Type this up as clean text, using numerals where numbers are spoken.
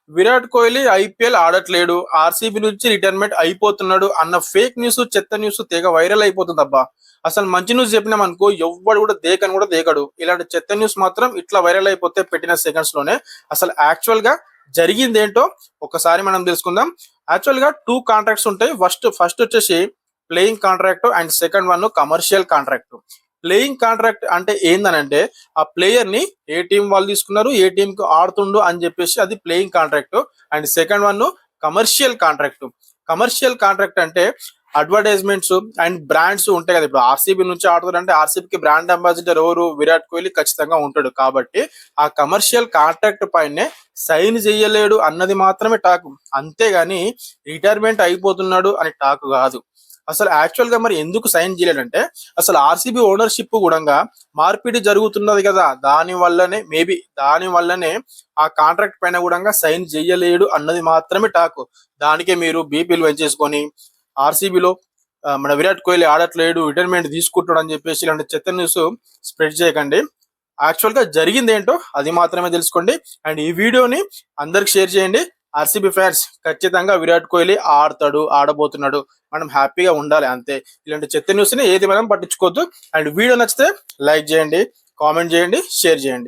Virat Kohli IPL ఆడట్లేడు, RCB నుంచి retirement అయిపోతున్నాడు అన్న ఫేక్ న్యూస్, చెత్త న్యూస్ తెగ వైరల్ అయిపోతుంది అబ్బా. అసలు మంచి న్యూస్ చెప్పినాం అనుకో ఎవ్వడు కూడా దేకని కూడా దేకడు. ఇలాంటి చెత్త న్యూస్ మాత్రం ఇట్లా వైరల్ అయిపోతే పెట్టిన సెకండ్స్ లోనే అసలు యాక్చువల్ గా జరిగింది ఏంటో ఒకసారి మనం తెలుసుకుందాం. యాక్చువల్ గా 2 కాంట్రాక్ట్స్ ఉంటాయి. ఫస్ట్ వచ్చేసి playing contract and second one commercial contract. Playing contract అంటే ఏందనంటే ఆ ప్లేయర్ ని ఏ టీం వాళ్ళు తీసుకున్నారు, ఏ టీం కు ఆడుతుండు అని చెప్పేసి అది playing contract. And second one commercial contract. Commercial contract అంటే అడ్వర్టైజ్మెంట్స్ అండ్ బ్రాండ్స్ ఉంటాయి కదా. ఇప్పుడు ఆర్సీబీ నుంచి ఆడుతారు అంటే ఆర్సీబీకి బ్రాండ్ అంబాసిడర్ ఎవరు, విరాట్ కోహ్లీ ఖచ్చితంగా ఉంటాడు. కాబట్టి ఆ కమర్షియల్ కాంట్రాక్ట్ పైనే సైన్ చేయలేడు అన్నది మాత్రమే టాక్, అంతేగాని రిటైర్మెంట్ అయిపోతున్నాడు అని టాక్ కాదు. అసలు యాక్చువల్ గా మరి ఎందుకు సైన్ చేయలేడంటే అసలు ఆర్సీబీ ఓనర్షిప్ కూడా మార్పిడి జరుగుతున్నది కదా, దాని వల్లనే ఆ కాంట్రాక్ట్ పైన కూడా సైన్ చేయలేడు అన్నది మాత్రమే టాక్. దానికే మీరు బీపీలు పెంచేసుకొని ఆర్సీబీలో మన విరాట్ కోహ్లీ ఆడట్లేడు, రిటైర్మెంట్ తీసుకుంటాడు అని చెప్పేసి ఇలాంటి చెత్త న్యూస్ స్ప్రెడ్ చేయకండి. యాక్చువల్ గా జరిగింది ఏంటో అది మాత్రమే తెలుసుకోండి. అండ్ ఈ వీడియోని అందరికి షేర్ చేయండి. ఆర్సీబీ ఫ్యాన్స్ ఖచ్చితంగా విరాట్ కోహ్లీ ఆడతాడు, ఆడబోతున్నాడు, మనం హ్యాపీగా ఉండాలి అంతే. ఇలాంటి చెత్త న్యూస్ ని ఏది మనం పట్టించుకోవద్దు. అండ్ వీడియో నచ్చితే లైక్ చేయండి, కామెంట్ చేయండి, షేర్ చేయండి.